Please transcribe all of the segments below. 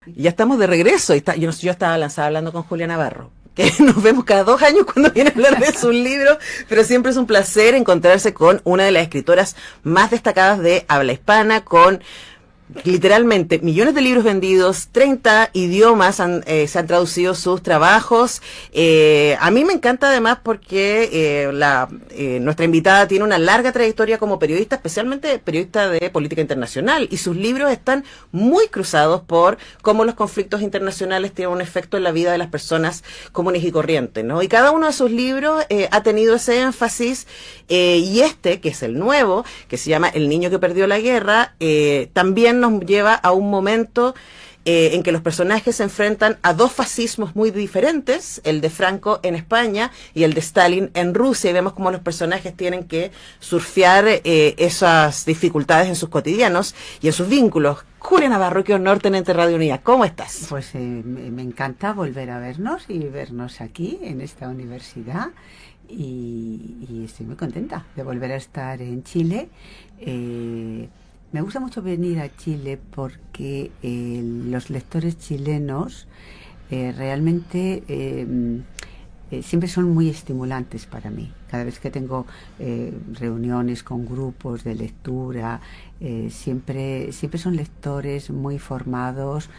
Ya estamos de regreso. Yo estaba lanzada hablando con Julia Navarro, que nos vemos cada 2 años cuando viene a hablar de sus libros, pero siempre es un placer encontrarse con una de las escritoras más destacadas de habla hispana, con literalmente millones de libros vendidos, 30 idiomas se han traducido sus trabajos. A mí me encanta además porque nuestra invitada tiene una larga trayectoria como periodista, especialmente periodista de política internacional, y sus libros están muy cruzados por cómo los conflictos internacionales tienen un efecto en la vida de las personas comunes y corrientes, ¿no? Y cada uno de sus libros ha tenido ese énfasis, y que es el nuevo, que se llama El niño que perdió la guerra, también nos lleva a un momento en que los personajes se enfrentan a dos fascismos muy diferentes, el de Franco en España y el de Stalin en Rusia, y vemos cómo los personajes tienen que surfear esas dificultades en sus cotidianos y en sus vínculos. Julia Navarro, qué honor tenerte en Radio Unida. ¿Cómo estás? Pues me encanta volver a vernos y vernos aquí en esta universidad, y estoy muy contenta de volver a estar en Chile. Me gusta mucho venir a Chile porque los lectores chilenos realmente siempre son muy estimulantes para mí. Cada vez que tengo reuniones con grupos de lectura, siempre son lectores muy formados,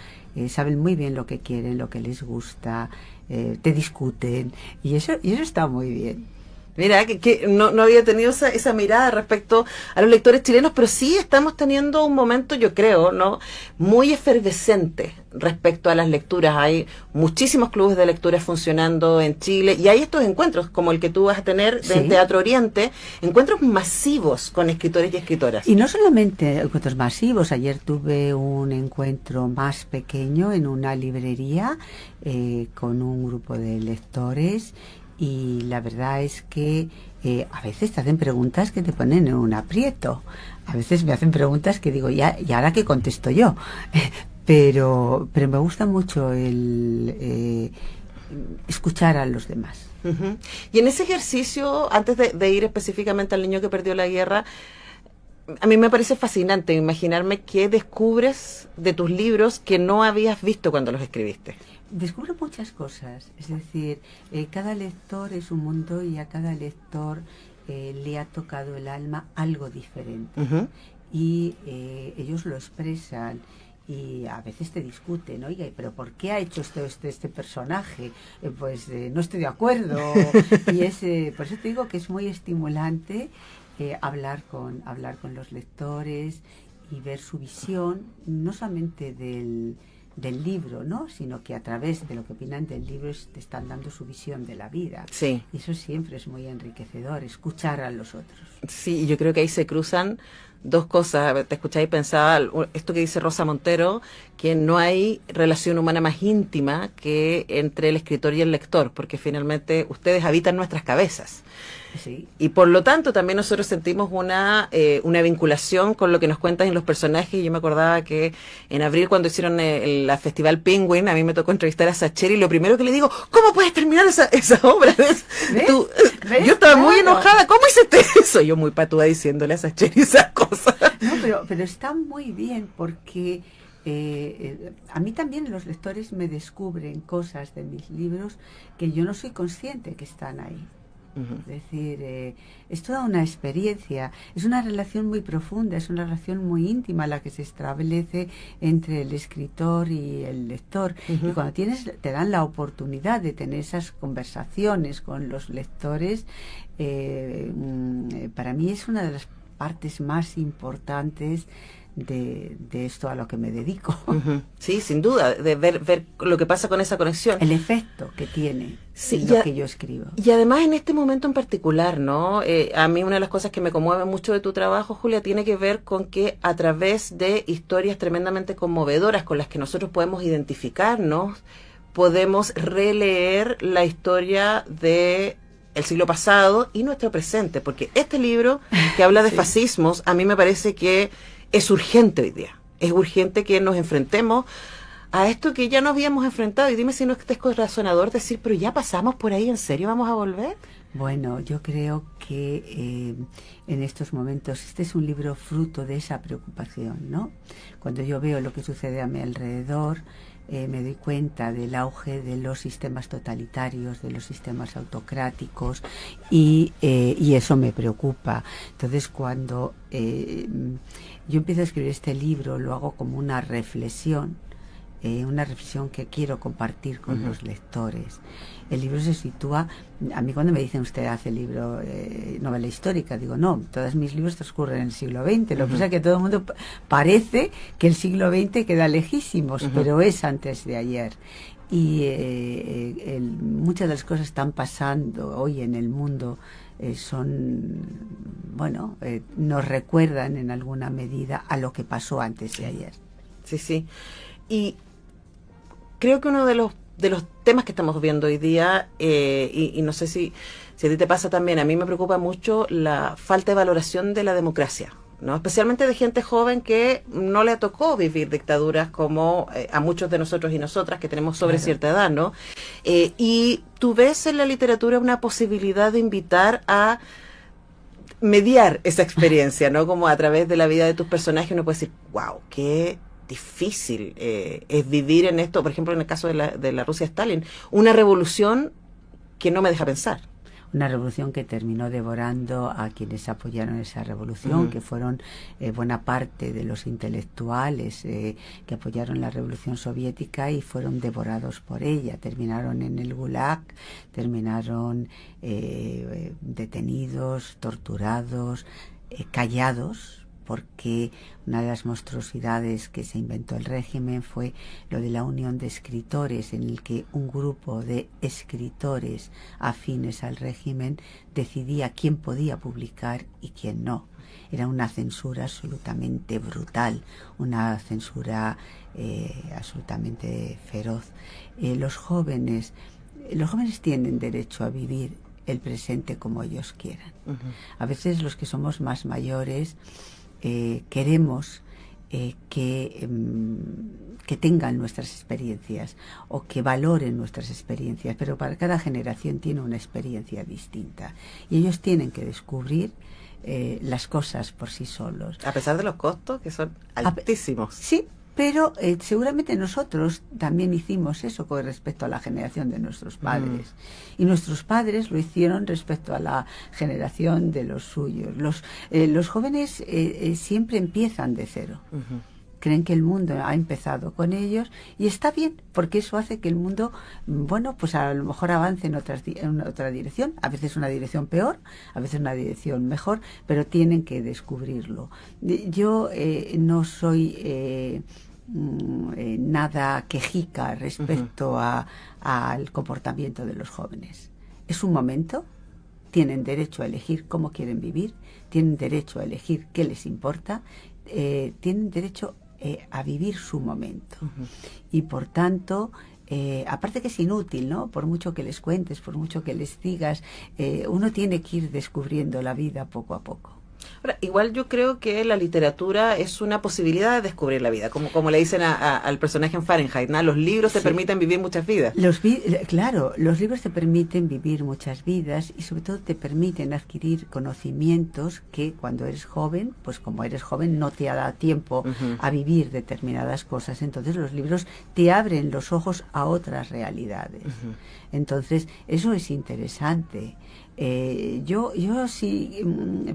saben muy bien lo que quieren, lo que les gusta, te discuten, y eso está muy bien. Mira, que no había tenido esa mirada respecto a los lectores chilenos, pero sí estamos teniendo un momento, yo creo, ¿no?, muy efervescente respecto a las lecturas. Hay muchísimos clubes de lectura funcionando en Chile, y hay estos encuentros, como el que tú vas a tener en Teatro Oriente, encuentros masivos con escritores y escritoras. Y no solamente encuentros masivos. Ayer tuve un encuentro más pequeño en una librería con un grupo de lectores, y la verdad es que a veces te hacen preguntas que te ponen en un aprieto. A veces me hacen preguntas que digo, ¿y ahora qué contesto yo? pero me gusta mucho el escuchar a los demás. Uh-huh. Y en ese ejercicio, antes de ir específicamente al niño que perdió la guerra, a mí me parece fascinante imaginarme qué descubres de tus libros que no habías visto cuando los escribiste. Descubro muchas cosas, es decir, cada lector es un mundo, y a cada lector le ha tocado el alma algo diferente. Uh-huh. Y ellos lo expresan, y a veces te discuten, oye, pero ¿por qué ha hecho este personaje? No estoy de acuerdo. Y por eso te digo que es muy estimulante hablar con los lectores y ver su visión, no solamente del libro, ¿no?, sino que a través de lo que opinan del libro te están dando su visión de la vida. Sí. Y eso siempre es muy enriquecedor, escuchar a los otros. Sí, yo creo que ahí se cruzan dos cosas. Te escuchaba y pensaba esto que dice Rosa Montero, que no hay relación humana más íntima que entre el escritor y el lector, porque finalmente ustedes habitan nuestras cabezas. Sí. Y por lo tanto también nosotros sentimos una vinculación con lo que nos cuentan en los personajes. Y yo me acordaba que en abril, cuando hicieron la Festival Penguin, a mí me tocó entrevistar a Sacheri, y lo primero que le digo, ¿cómo puedes terminar esa obra? ¿Ves? Yo estaba muy enojada, ¿cómo hiciste eso? Yo muy patuda diciéndole a Sacheri esas cosas. No, pero está muy bien, porque a mí también los lectores me descubren cosas de mis libros que yo no soy consciente que están ahí. Uh-huh. Es decir, es toda una experiencia, es una relación muy profunda, es una relación muy íntima la que se establece entre el escritor y el lector. Uh-huh. Y cuando te dan la oportunidad de tener esas conversaciones con los lectores, para mí es una de las partes más importantes de esto a lo que me dedico. Uh-huh. Sí, sin duda, de ver lo que pasa con esa conexión. El efecto que tiene, sí, lo que yo escribo. Y además en este momento en particular, ¿no? A mí una de las cosas que me conmueve mucho de tu trabajo, Julia, tiene que ver con que a través de historias tremendamente conmovedoras con las que nosotros podemos identificarnos, podemos releer la historia de el siglo pasado y nuestro presente, porque este libro que habla de sí. fascismos, a mí me parece que es urgente hoy día. Es urgente que nos enfrentemos a esto que ya nos habíamos enfrentado. Y dime si no es razonador decir, pero ya pasamos por ahí, ¿en serio vamos a volver? Bueno, yo creo que en estos momentos este es un libro fruto de esa preocupación, ¿no? Cuando yo veo lo que sucede a mi alrededor, me doy cuenta del auge de los sistemas totalitarios, de los sistemas autocráticos, y eso me preocupa. Entonces, cuando yo empiezo a escribir este libro, lo hago como una reflexión que quiero compartir con los lectores. El libro se sitúa, a mí cuando me dicen usted hace libro, novela histórica, digo no, todos mis libros transcurren en el siglo XX, lo que pasa es que todo el mundo parece que el siglo XX queda lejísimos, pero es antes de ayer. Y muchas de las cosas que están pasando hoy en el mundo nos recuerdan en alguna medida a lo que pasó antes de ayer. Sí, sí. Y creo que uno de los temas que estamos viendo hoy día, y no sé si a ti te pasa también, a mí me preocupa mucho la falta de valoración de la democracia, ¿no? Especialmente de gente joven que no le tocó vivir dictaduras como a muchos de nosotros y nosotras que tenemos sobre cierta edad, ¿no? Y tú ves en la literatura una posibilidad de invitar a mediar esa experiencia, ¿no? Como a través de la vida de tus personajes uno puede decir, wow, qué difícil es vivir en esto, por ejemplo en el caso de la Rusia Stalin, una revolución que no me deja pensar. Una revolución que terminó devorando a quienes apoyaron esa revolución, que fueron buena parte de los intelectuales que apoyaron la revolución soviética y fueron devorados por ella. Terminaron en el Gulag, terminaron detenidos, torturados, callados, porque una de las monstruosidades que se inventó el régimen fue lo de la unión de escritores, en el que un grupo de escritores afines al régimen decidía quién podía publicar y quién no. Era una censura absolutamente brutal, una censura absolutamente feroz. Los jóvenes tienen derecho a vivir el presente como ellos quieran. A veces los que somos más mayores queremos que tengan nuestras experiencias o que valoren nuestras experiencias, pero para cada generación tiene una experiencia distinta y ellos tienen que descubrir las cosas por sí solos. A pesar de los costos, que son altísimos. Sí, pero seguramente nosotros también hicimos eso con respecto a la generación de nuestros padres. Y nuestros padres lo hicieron respecto a la generación de los suyos. Los jóvenes siempre empiezan de cero. Creen que el mundo ha empezado con ellos y está bien, porque eso hace que el mundo, pues a lo mejor avance en otra dirección, a veces una dirección peor, a veces una dirección mejor, pero tienen que descubrirlo. Yo no soy nada quejica respecto al comportamiento de los jóvenes. Es un momento, tienen derecho a elegir cómo quieren vivir, tienen derecho a elegir qué les importa, tienen derecho a vivir su momento. Y por tanto, aparte que es inútil, ¿no? Por mucho que les cuentes, por mucho que les digas, uno tiene que ir descubriendo la vida poco a poco. Ahora, igual yo creo que la literatura es una posibilidad de descubrir la vida, como le dicen al personaje en Fahrenheit, ¿no? Los libros te permiten vivir muchas vidas. Claro, los libros te permiten vivir muchas vidas y sobre todo te permiten adquirir conocimientos que cuando eres joven, pues como eres joven no te ha dado tiempo a vivir determinadas cosas, entonces los libros te abren los ojos a otras realidades. Entonces, eso es interesante. Yo sí,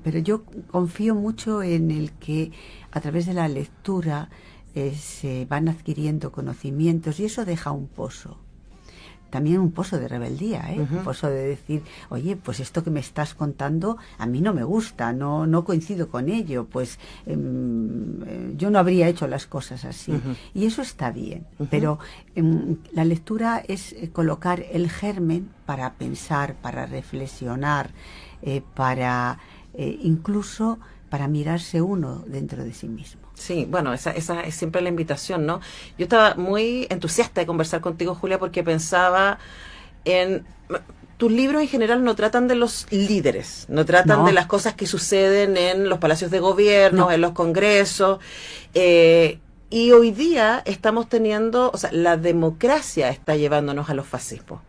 pero yo confío mucho en el que a través de la lectura se van adquiriendo conocimientos y eso deja un pozo. También un pozo de rebeldía, un pozo de decir, oye, pues esto que me estás contando a mí no me gusta, no coincido con ello, pues yo no habría hecho las cosas así. Y eso está bien, pero la lectura es colocar el germen para pensar, para reflexionar, para incluso para mirarse uno dentro de sí mismo. Sí, bueno, esa es siempre la invitación, ¿no? Yo estaba muy entusiasta de conversar contigo, Julia, porque pensaba en... Tus libros en general no tratan de los líderes, no tratan de las cosas que suceden en los palacios de gobierno, en los congresos. Y hoy día estamos teniendo, o sea, la democracia está llevándonos a los fascismos.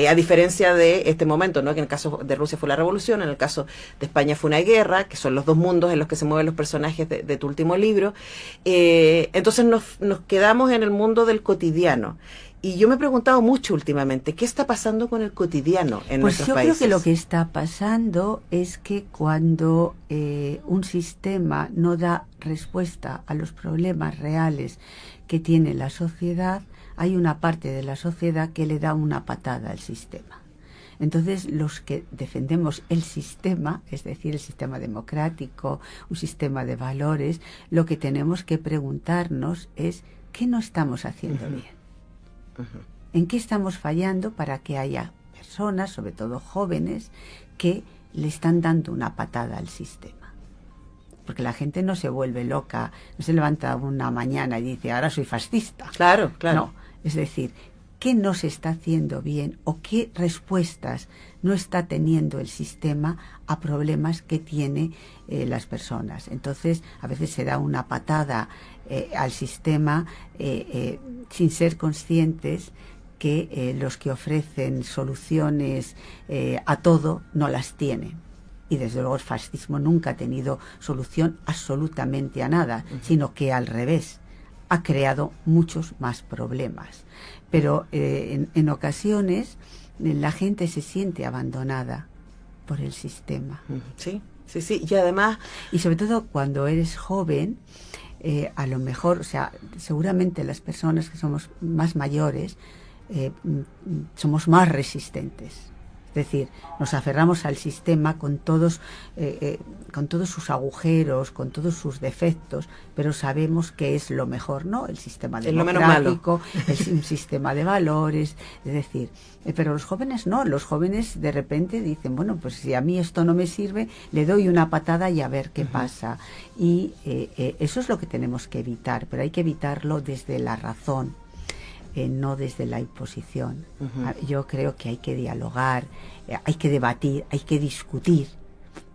A diferencia de este momento, ¿no? Que en el caso de Rusia fue la revolución, en el caso de España fue una guerra, que son los dos mundos en los que se mueven los personajes de tu último libro. Entonces nos quedamos en el mundo del cotidiano. Y yo me he preguntado mucho últimamente, ¿qué está pasando con el cotidiano en nuestros países? Pues yo creo que lo que está pasando es que cuando un sistema no da respuesta a los problemas reales que tiene la sociedad, hay una parte de la sociedad que le da una patada al sistema. Entonces, los que defendemos el sistema, es decir, el sistema democrático, un sistema de valores, lo que tenemos que preguntarnos es ¿qué no estamos haciendo bien? ¿En qué estamos fallando para que haya personas, sobre todo jóvenes, que le están dando una patada al sistema? Porque la gente no se vuelve loca, no se levanta una mañana y dice, ahora soy fascista. Claro, claro. No, es decir, ¿qué no se está haciendo bien o qué respuestas no está teniendo el sistema a problemas que tiene las personas? Entonces, a veces se da una patada al sistema sin ser conscientes que los que ofrecen soluciones a todo no las tienen. Y desde luego el fascismo nunca ha tenido solución absolutamente a nada, sino que al revés, ha creado muchos más problemas. Pero en ocasiones la gente se siente abandonada por el sistema. Sí, sí, sí. Y además... Y sobre todo cuando eres joven, a lo mejor, o sea, seguramente las personas que somos más mayores somos más resistentes. Es decir, nos aferramos al sistema con todos sus agujeros, con todos sus defectos, pero sabemos que es lo mejor, ¿no? El sistema democrático, un sistema de valores, es decir, pero los jóvenes no, los jóvenes de repente dicen, bueno, pues si a mí esto no me sirve, le doy una patada y a ver qué pasa. Y eso es lo que tenemos que evitar, pero hay que evitarlo desde la razón. No desde la imposición. Yo creo que hay que dialogar, hay que debatir, hay que discutir,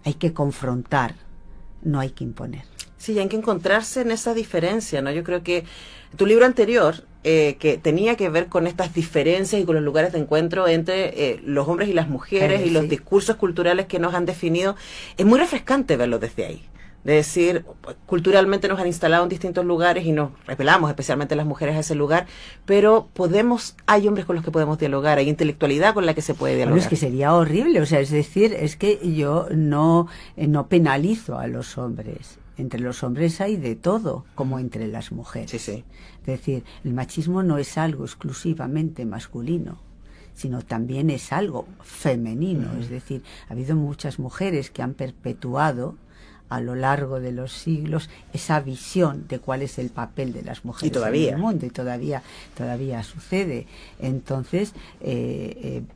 hay que confrontar, no hay que imponer. Sí, hay que encontrarse en esa diferencia, ¿no? Yo creo que tu libro anterior, que tenía que ver con estas diferencias y con los lugares de encuentro entre los hombres y las mujeres y los discursos culturales que nos han definido, es muy refrescante verlo desde ahí. De decir, culturalmente nos han instalado en distintos lugares y nos repelamos, especialmente las mujeres, a ese lugar, pero hay hombres con los que podemos dialogar, hay intelectualidad con la que se puede dialogar. Bueno, es que sería horrible, o sea, es decir, es que yo no penalizo a los hombres. Entre los hombres hay de todo, como entre las mujeres. Sí, sí. Es decir, el machismo no es algo exclusivamente masculino, sino también es algo femenino. Es decir, ha habido muchas mujeres que han perpetuado a lo largo de los siglos esa visión de cuál es el papel de las mujeres en el mundo, y todavía sucede. Entonces,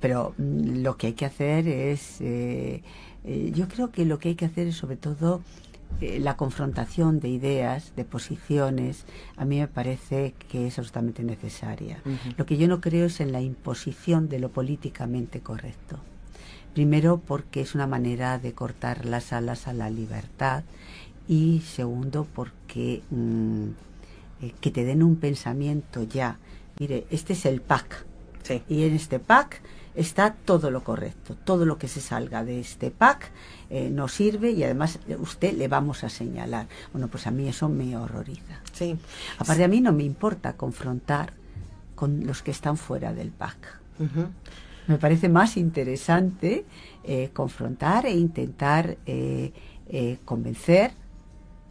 pero lo que hay que hacer es, yo creo que lo que hay que hacer es sobre todo la confrontación de ideas, de posiciones. A mí me parece que es absolutamente necesaria. Lo que yo no creo es en la imposición de lo políticamente correcto. Primero, porque es una manera de cortar las alas a la libertad, y segundo, porque que te den un pensamiento ya. Mire, este es el pack, sí, y en este pack está todo lo correcto. Todo lo que se salga de este pack no sirve, y además usted le vamos a señalar. Bueno, pues a mí eso me horroriza. Sí. Aparte, a mí no me importa confrontar con los que están fuera del pack. Me parece más interesante confrontar e intentar convencer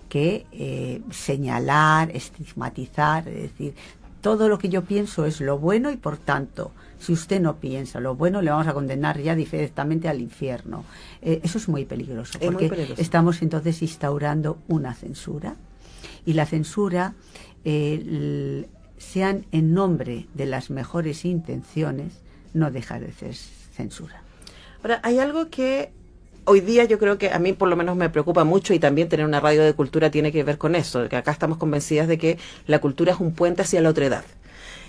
que señalar, estigmatizar, es decir, todo lo que yo pienso es lo bueno, y por tanto, si usted no piensa lo bueno, le vamos a condenar ya directamente al infierno. Eso es muy peligroso, porque estamos entonces instaurando una censura, y la censura, sean en nombre de las mejores intenciones, no deja de ser censura. Ahora, hay algo que hoy día yo creo que a mí por lo menos me preocupa mucho, y también tener una radio de cultura tiene que ver con eso, que acá estamos convencidas de que la cultura es un puente hacia la otredad.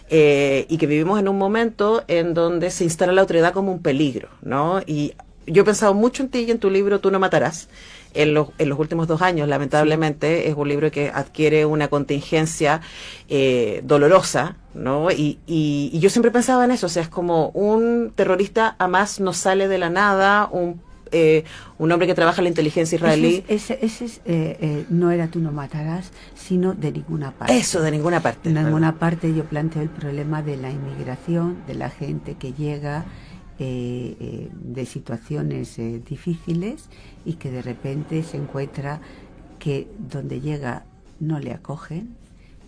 Y que vivimos en un momento en donde se instala la otredad como un peligro, ¿no? Y yo he pensado mucho en ti y en tu libro Tú no matarás, en los últimos 2 años, lamentablemente, sí. Es un libro que adquiere una contingencia dolorosa, ¿no? Y yo siempre pensaba en eso, o sea, es como un terrorista Hamas no sale de la nada, un hombre que trabaja en la inteligencia israelí. No era Tú no matarás, sino de ninguna parte. Eso, de ninguna parte. De ninguna parte yo planteo el problema de la inmigración, de la gente que llega de situaciones difíciles y que de repente se encuentra que donde llega no le acogen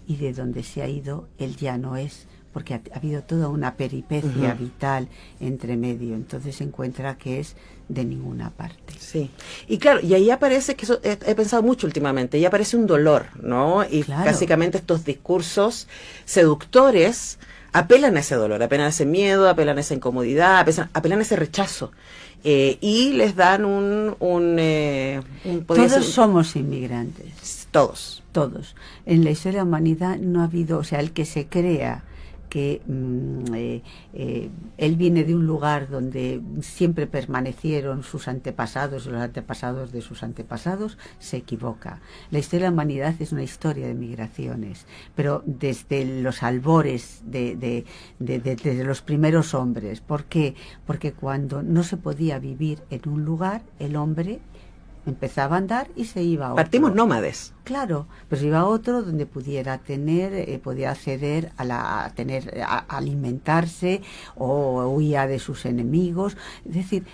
y de donde se ha ido él ya no es, porque ha habido toda una peripecia vital entre medio, entonces se encuentra que es de ninguna parte. Sí, y claro, y ahí aparece, que eso he pensado mucho últimamente, ahí aparece un dolor, ¿no? Y claro, básicamente estos discursos seductores apelan a ese dolor, apelan a ese miedo, apelan a esa incomodidad, apelan a ese rechazo. Y les dan Todos somos inmigrantes. Todos. Todos. En la historia de la humanidad no ha habido, o sea, el que se crea que él viene de un lugar donde siempre permanecieron sus antepasados y los antepasados de sus antepasados, se equivoca. La historia de la humanidad es una historia de migraciones, pero desde los albores de los primeros hombres. ¿Por qué? Porque cuando no se podía vivir en un lugar, el hombre empezaba a andar y se iba a otro. Partimos nómades. Claro, pero se iba a otro donde pudiera tener, podía acceder a alimentarse, o huía de sus enemigos. Es decir,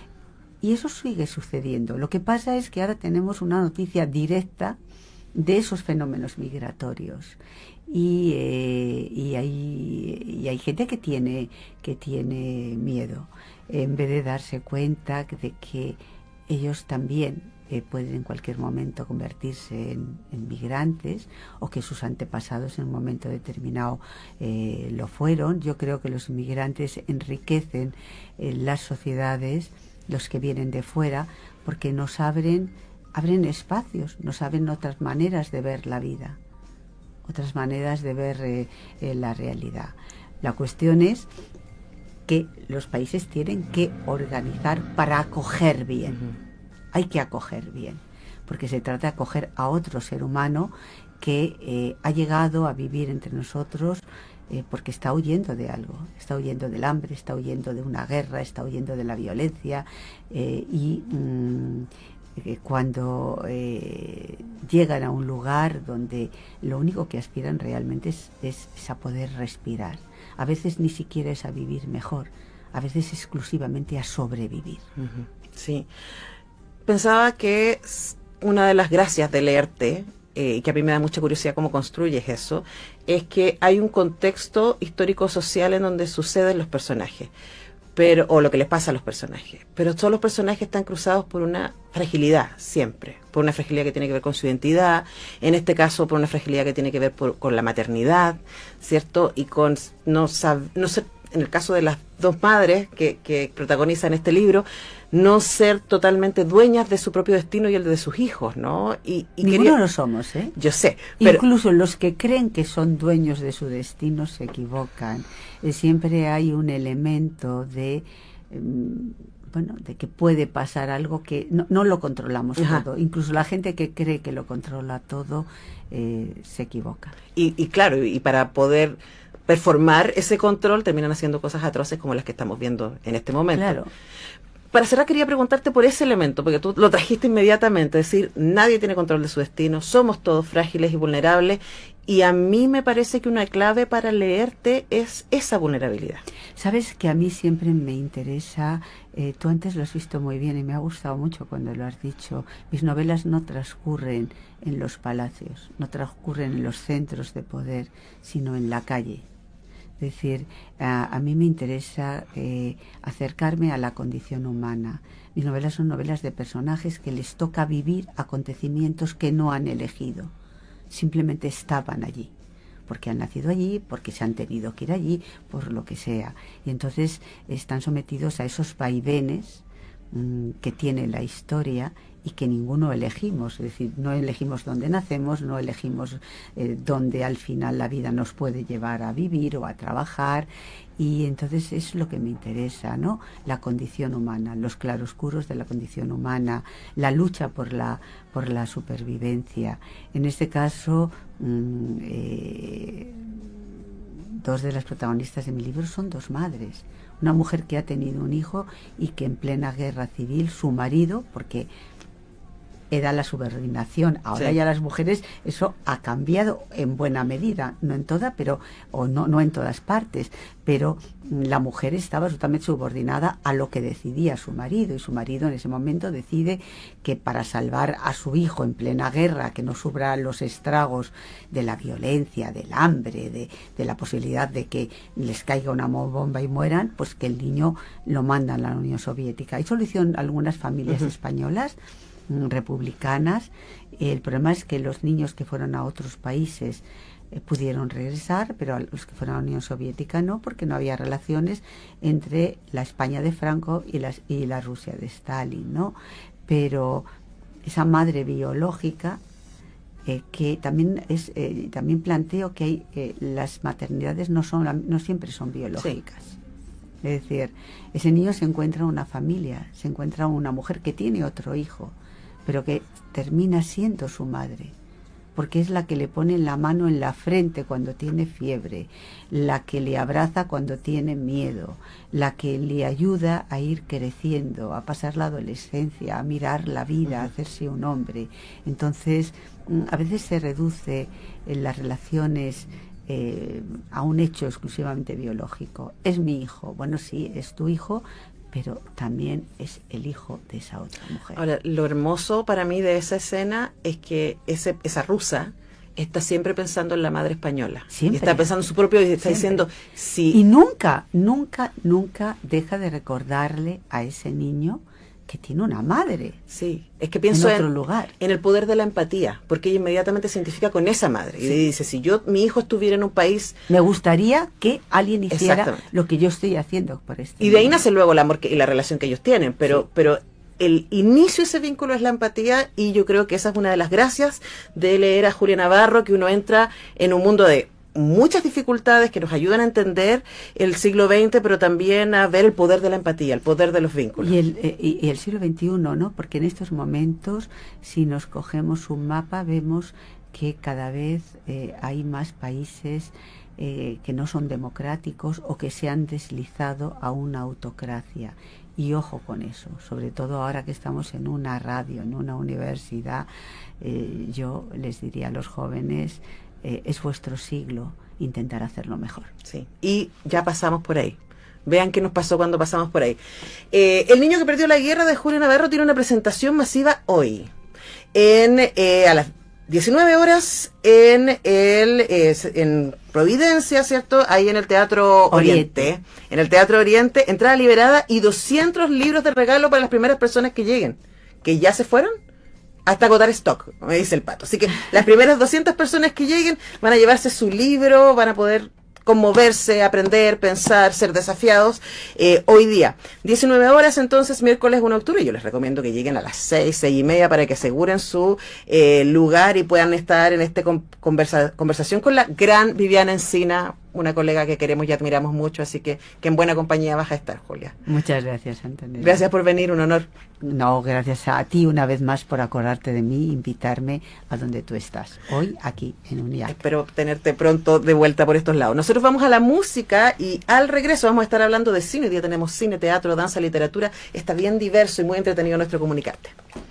y eso sigue sucediendo. Lo que pasa es que ahora tenemos una noticia directa de esos fenómenos migratorios. Y hay gente que tiene miedo, en vez de darse cuenta de que ellos también pueden en cualquier momento convertirse en migrantes, o que sus antepasados en un momento determinado lo fueron. Yo creo que los inmigrantes enriquecen las sociedades, los que vienen de fuera, porque nos abren espacios, nos abren otras maneras de ver la vida, otras maneras de ver la realidad. La cuestión es que los países tienen que organizar para acoger bien. Hay que acoger bien, porque se trata de acoger a otro ser humano que ha llegado a vivir entre nosotros porque está huyendo de algo, está huyendo del hambre, está huyendo de una guerra, está huyendo de la violencia, cuando llegan a un lugar donde lo único que aspiran realmente es a poder respirar. A veces ni siquiera es a vivir mejor, a veces exclusivamente a sobrevivir. Sí. Pensaba que una de las gracias de leerte, y que a mí me da mucha curiosidad cómo construyes eso, es que hay un contexto histórico-social en donde suceden los personajes, o lo que les pasa a los personajes. Pero todos los personajes están cruzados por una fragilidad, siempre. Por una fragilidad que tiene que ver con su identidad, en este caso por una fragilidad que tiene que ver con la maternidad, ¿cierto? Y con no ser, en el caso de las dos madres que protagonizan este libro, no ser totalmente dueñas de su propio destino y el de sus hijos, ¿no? Ninguno lo somos, ¿eh? Yo sé. Pero incluso los que creen que son dueños de su destino se equivocan. Siempre hay un elemento de que puede pasar algo que no lo controlamos todo. Incluso la gente que cree que lo controla todo se equivoca. Y claro, y para poder performar ese control terminan haciendo cosas atroces como las que estamos viendo en este momento. Claro. Para cerrar quería preguntarte por ese elemento, porque tú lo trajiste inmediatamente, es decir, nadie tiene control de su destino, somos todos frágiles y vulnerables, y a mí me parece que una clave para leerte es esa vulnerabilidad. Sabes que a mí siempre me interesa, tú antes lo has visto muy bien y me ha gustado mucho cuando lo has dicho, mis novelas no transcurren en los palacios, no transcurren en los centros de poder, sino en la calle. Es decir, a mí me interesa acercarme a la condición humana. Mis novelas son novelas de personajes que les toca vivir acontecimientos que no han elegido. Simplemente estaban allí, porque han nacido allí, porque se han tenido que ir allí, por lo que sea. Y entonces están sometidos a esos vaivenes que tiene la historia y que ninguno elegimos, es decir, no elegimos dónde nacemos, no elegimos dónde al final la vida nos puede llevar a vivir o a trabajar, y entonces es lo que me interesa, ¿no? La condición humana, los claroscuros de la condición humana, la lucha por la supervivencia. En este caso, dos de las protagonistas de mi libro son dos madres. Una mujer que ha tenido un hijo y que en plena guerra civil su marido, porque era la subordinación, ahora ya las mujeres, eso ha cambiado en buena medida, no en toda, pero, o no en todas partes, pero la mujer estaba absolutamente subordinada a lo que decidía su marido, y su marido en ese momento decide que para salvar a su hijo en plena guerra, que no sufra los estragos de la violencia, del hambre, de la posibilidad de que les caiga una bomba y mueran, pues que el niño lo mandan a la Unión Soviética. Eso lo hicieron algunas familias españolas republicanas. El problema es que los niños que fueron a otros países pudieron regresar, pero a los que fueron a la Unión Soviética no, porque no había relaciones entre la España de Franco y la Rusia de Stalin, ¿no? Pero esa madre biológica, que también también planteo que las maternidades no siempre son biológicas. Sí. Es decir, ese niño se encuentra una familia, se encuentra una mujer que tiene otro hijo, pero que termina siendo su madre, porque es la que le pone la mano en la frente cuando tiene fiebre, la que le abraza cuando tiene miedo, la que le ayuda a ir creciendo, a pasar la adolescencia, a mirar la vida, a hacerse un hombre. Entonces, a veces se reduce en las relaciones a un hecho exclusivamente biológico. Es mi hijo. Bueno, sí, es tu hijo, pero también es el hijo de esa otra mujer. Ahora, lo hermoso para mí de esa escena es que esa rusa está siempre pensando en la madre española. Siempre. Y está pensando en su propio, y está diciendo, sí. Y nunca deja de recordarle a ese niño que tiene una madre. Sí, es que pienso en otro lugar. En el poder de la empatía, porque ella inmediatamente se identifica con esa madre. Sí. Y dice, si mi hijo estuviera en un país... Me gustaría que alguien hiciera lo que yo estoy haciendo por este Y de ahí nace luego el amor y la relación que ellos tienen, pero el inicio de ese vínculo es la empatía, y yo creo que esa es una de las gracias de leer a Julia Navarro, que uno entra en un mundo de muchas dificultades que nos ayudan a entender el siglo XX, pero también a ver el poder de la empatía, el poder de los vínculos. Y el siglo XXI, ¿no? Porque en estos momentos, si nos cogemos un mapa, vemos que cada vez hay más países que no son democráticos o que se han deslizado a una autocracia. Y ojo con eso, sobre todo ahora que estamos en una radio, en una universidad, yo les diría a los jóvenes, es vuestro siglo, intentar hacerlo mejor. Sí, y ya pasamos por ahí. Vean qué nos pasó cuando pasamos por ahí. El niño que perdió la guerra, de Julia Navarro, tiene una presentación masiva hoy. A las 19 horas en Providencia, ¿cierto? Ahí en el Teatro Oriente. En el Teatro Oriente, entrada liberada y 200 libros de regalo para las primeras personas que lleguen. ¿Que ya se fueron? Hasta agotar stock, me dice el Pato. Así que las primeras 200 personas que lleguen van a llevarse su libro, van a poder conmoverse, aprender, pensar, ser desafiados. Hoy día, 19 horas, entonces, miércoles 1 de octubre. Yo les recomiendo que lleguen a las 6:30 para que aseguren su lugar y puedan estar en esta conversación con la gran Viviana Encina, una colega que queremos y admiramos mucho, así que en buena compañía vas a estar, Julia. Muchas gracias, Antonella. Gracias por venir, un honor. No, gracias a ti una vez más por acordarte de mí, invitarme a donde tú estás, hoy aquí en UNIAC. Espero tenerte pronto de vuelta por estos lados. Nosotros vamos a la música y al regreso vamos a estar hablando de cine. Hoy día tenemos cine, teatro, danza, literatura. Está bien diverso y muy entretenido nuestro comunicarte.